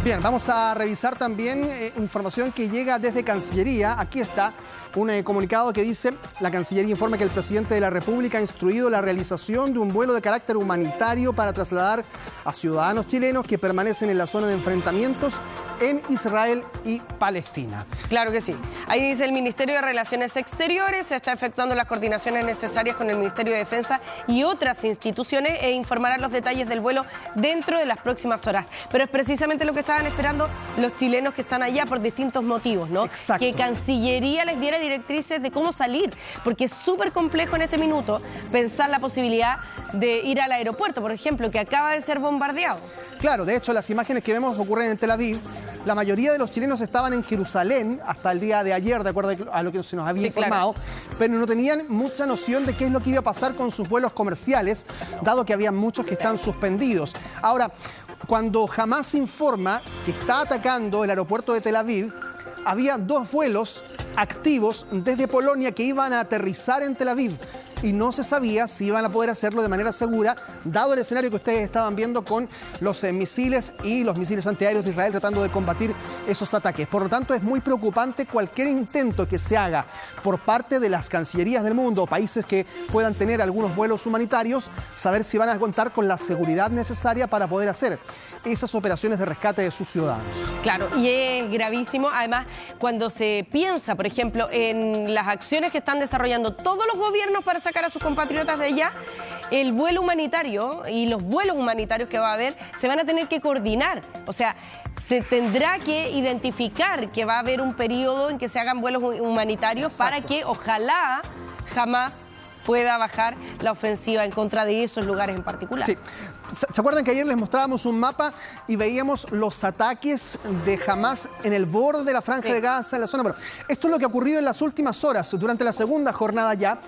Bien, vamos a revisar también información que llega desde Cancillería. Aquí está un comunicado que dice: la Cancillería informa que el presidente de la República ha instruido la realización de un vuelo de carácter humanitario para trasladar a ciudadanos chilenos que permanecen en la zona de enfrentamientos en Israel y Palestina. Claro que sí. Ahí dice: el Ministerio de Relaciones Exteriores se está efectuando las coordinaciones necesarias con el Ministerio de Defensa y otras instituciones e informará los detalles del vuelo dentro de las próximas horas. Pero es precisamente lo que estaban esperando los chilenos que están allá por distintos motivos, ¿no? Exacto. Que Cancillería les diera directrices de cómo salir, porque es súper complejo en este minuto pensar la posibilidad de ir al aeropuerto, por ejemplo, que acaba de ser bombardeado. Claro, de hecho las imágenes que vemos ocurren en Tel Aviv. La mayoría de los chilenos estaban en Jerusalén hasta el día de ayer, de acuerdo a lo que se nos había informado, claro, pero no tenían mucha noción de qué es lo que iba a pasar con sus vuelos comerciales, dado que había muchos que están suspendidos. Ahora, cuando Hamás informa que está atacando el aeropuerto de Tel Aviv, había 2 vuelos activos desde Polonia que iban a aterrizar en Tel Aviv y no se sabía si iban a poder hacerlo de manera segura, dado el escenario que ustedes estaban viendo con los misiles y los misiles antiaéreos de Israel tratando de combatir esos ataques. Por lo tanto, es muy preocupante cualquier intento que se haga por parte de las cancillerías del mundo, países que puedan tener algunos vuelos humanitarios, saber si van a contar con la seguridad necesaria para poder hacer esas operaciones de rescate de sus ciudadanos. Claro, y es gravísimo. Además, cuando se piensa, por ejemplo, en las acciones que están desarrollando todos los gobiernos para sacar a sus compatriotas de allá, el vuelo humanitario y los vuelos humanitarios que va a haber se van a tener que coordinar. O sea, se tendrá que identificar que va a haber un periodo en que se hagan vuelos humanitarios. Exacto, para que ojalá jamás pueda bajar la ofensiva en contra de esos lugares en particular. Sí. ¿Se acuerdan que ayer les mostrábamos un mapa y veíamos los ataques de Hamás en el borde de la franja de Gaza, en la zona? Bueno, esto es lo que ha ocurrido en las últimas horas, durante la segunda jornada ya,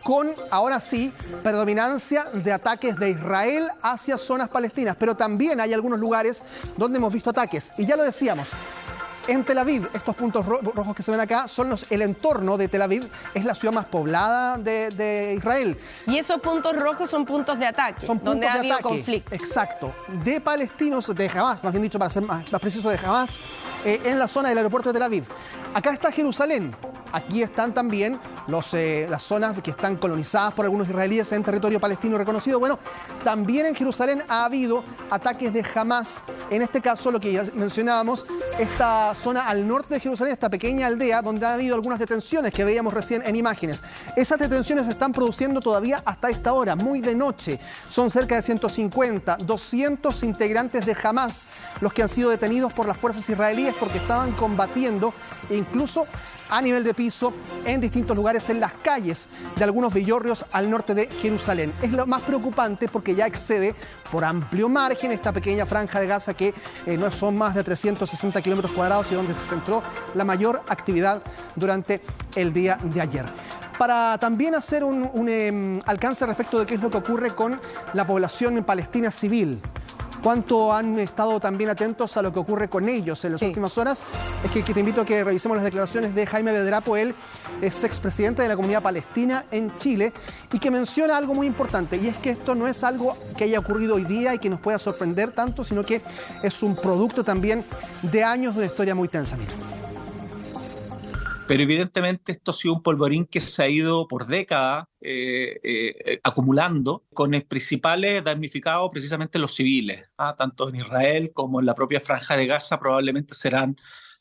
con, ahora sí, predominancia de ataques de Israel hacia zonas palestinas. Pero también hay algunos lugares donde hemos visto ataques. Y ya lo decíamos, en Tel Aviv, estos puntos rojos que se ven acá son el entorno de Tel Aviv, es la ciudad más poblada de Israel. Y esos puntos rojos son puntos de ataque, son puntos donde ha habido ataque, conflicto. Exacto, de palestinos, de Hamás, más bien dicho, para ser más preciso, de Hamás, en la zona del aeropuerto de Tel Aviv. Acá está Jerusalén. Aquí están también las zonas que están colonizadas por algunos israelíes en territorio palestino reconocido. Bueno, también en Jerusalén ha habido ataques de Hamás. En este caso, lo que ya mencionábamos, esta zona al norte de Jerusalén, esta pequeña aldea donde ha habido algunas detenciones que veíamos recién en imágenes. Esas detenciones se están produciendo todavía hasta esta hora, muy de noche. Son cerca de 150, 200 integrantes de Hamás los que han sido detenidos por las fuerzas israelíes porque estaban combatiendo, incluso a nivel de piso, en distintos lugares en las calles de algunos villorrios al norte de Jerusalén. Es lo más preocupante porque ya excede por amplio margen esta pequeña franja de Gaza que no son más de 360 kilómetros cuadrados y donde se centró la mayor actividad durante el día de ayer. Para también hacer un alcance respecto de qué es lo que ocurre con la población palestina civil, cuánto han estado también atentos a lo que ocurre con ellos en las últimas horas, es que te invito a que revisemos las declaraciones de Jaime Bedrapo. Él es expresidente de la comunidad palestina en Chile y que menciona algo muy importante, y es que esto no es algo que haya ocurrido hoy día y que nos pueda sorprender tanto, sino que es un producto también de años de una historia muy tensa. Mira. Pero evidentemente esto ha sido un polvorín que se ha ido por décadas acumulando, con el principales damnificados precisamente los civiles, tanto en Israel como en la propia franja de Gaza probablemente serán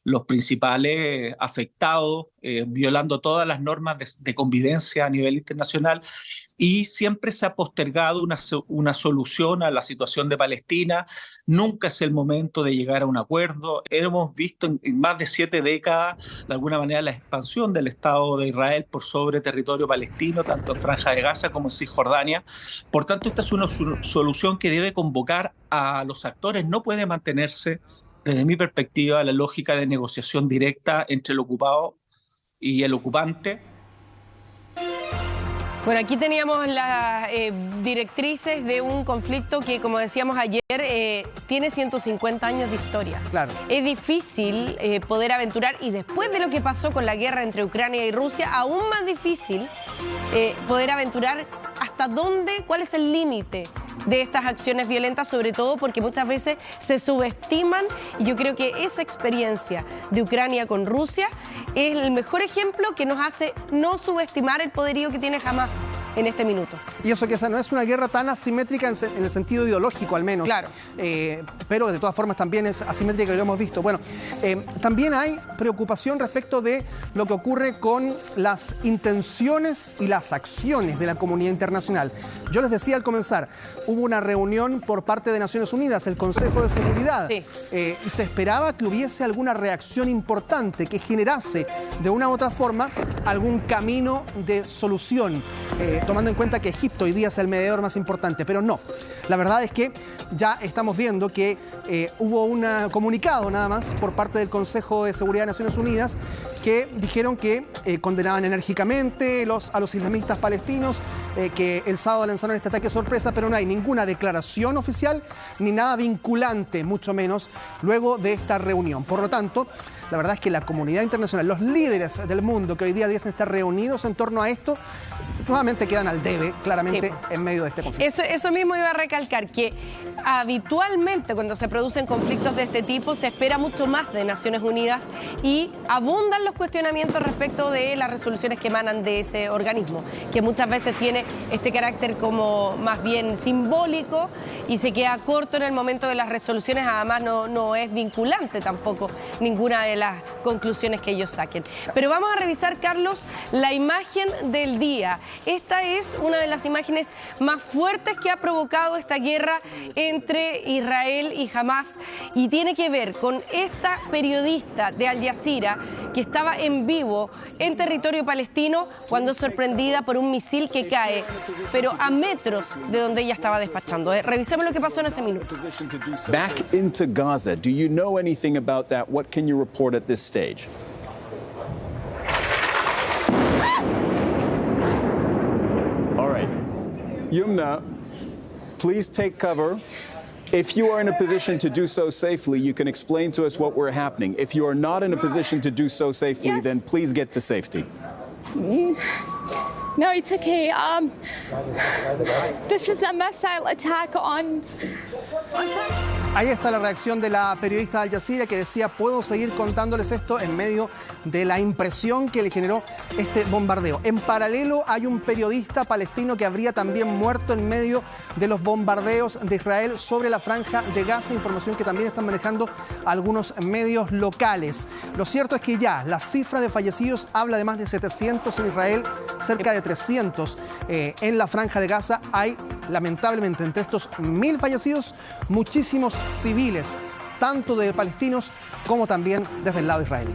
los principales afectados, violando todas las normas de convivencia a nivel internacional, y siempre se ha postergado una solución a la situación de Palestina. Nunca es el momento de llegar a un acuerdo. Hemos visto en más de 7 décadas, de alguna manera, la expansión del Estado de Israel por sobre territorio palestino, tanto en Franja de Gaza como en Cisjordania. Por tanto, esta es una solución que debe convocar a los actores. No puede mantenerse, desde mi perspectiva, la lógica de negociación directa entre el ocupado y el ocupante. Bueno, aquí teníamos las directrices de un conflicto que, como decíamos ayer, tiene 150 años de historia. Claro. Es difícil poder aventurar, y después de lo que pasó con la guerra entre Ucrania y Rusia, aún más difícil poder aventurar hasta dónde, cuál es el límite de estas acciones violentas, sobre todo porque muchas veces se subestiman, y yo creo que esa experiencia de Ucrania con Rusia es el mejor ejemplo que nos hace no subestimar el poderío que tiene Hamás en este minuto. Y eso que esa no es una guerra tan asimétrica en el sentido ideológico, al menos. Claro. Pero de todas formas también es asimétrica, y lo hemos visto. Bueno, también hay preocupación respecto de lo que ocurre con las intenciones y las acciones de la comunidad internacional. Yo les decía al comenzar, hubo una reunión por parte de Naciones Unidas, el Consejo de Seguridad, sí. Y se esperaba que hubiese alguna reacción importante que generase de una u otra forma algún camino de solución, tomando en cuenta que Egipto hoy día es el mediador más importante, pero no. La verdad es que ya estamos viendo que hubo un comunicado nada más por parte del Consejo de Seguridad de Naciones Unidas que dijeron que condenaban enérgicamente a los islamistas palestinos, que el sábado lanzaron este ataque sorpresa, pero no hay ninguna declaración oficial ni nada vinculante, mucho menos, luego de esta reunión. Por lo tanto, la verdad es que la comunidad internacional, los líderes del mundo que hoy día dicen estar reunidos en torno a esto, nuevamente quedan al debe, claramente, sí, en medio de este conflicto. Eso mismo iba a recalcar, que habitualmente cuando se producen conflictos de este tipo se espera mucho más de Naciones Unidas y abundan los cuestionamientos respecto de las resoluciones que emanan de ese organismo, que muchas veces tiene este carácter como más bien simbólico y se queda corto en el momento de las resoluciones, además no es vinculante tampoco ninguna de las conclusiones que ellos saquen. Pero vamos a revisar, Carlos, la imagen del día. Esta es una de las imágenes más fuertes que ha provocado esta guerra entre Israel y Hamás, y tiene que ver con esta periodista de Al Jazeera que estaba en vivo en territorio palestino cuando es sorprendida por un misil que cae, pero a metros de donde ella estaba despachando. Revisemos lo que pasó en ese minuto. Back into Gaza. Do you know anything about that? What can you report at this stage? All right. Yumna, please take cover. If you are in a position to do so safely, you can explain to us what we're happening. If you are not in a position to do so safely, Yes. then please get to safety. No, it's okay. This is a missile attack on. Ahí está la reacción de la periodista de Al Jazeera que decía: puedo seguir contándoles esto en medio de la impresión que le generó este bombardeo. En paralelo hay un periodista palestino que habría también muerto en medio de los bombardeos de Israel sobre la franja de Gaza, información que también están manejando algunos medios locales. Lo cierto es que ya la cifra de fallecidos habla de más de 700 en Israel, cerca de 300 en la franja de Gaza. Hay, lamentablemente, entre estos 1000 fallecidos, muchísimos civiles, tanto de palestinos como también desde el lado israelí.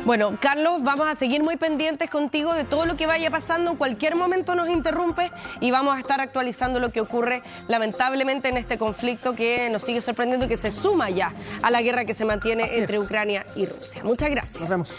Bueno, Carlos, vamos a seguir muy pendientes contigo de todo lo que vaya pasando. En cualquier momento nos interrumpes y vamos a estar actualizando lo que ocurre lamentablemente en este conflicto que nos sigue sorprendiendo y que se suma ya a la guerra que se mantiene entre Ucrania y Rusia. Muchas gracias. Nos vemos.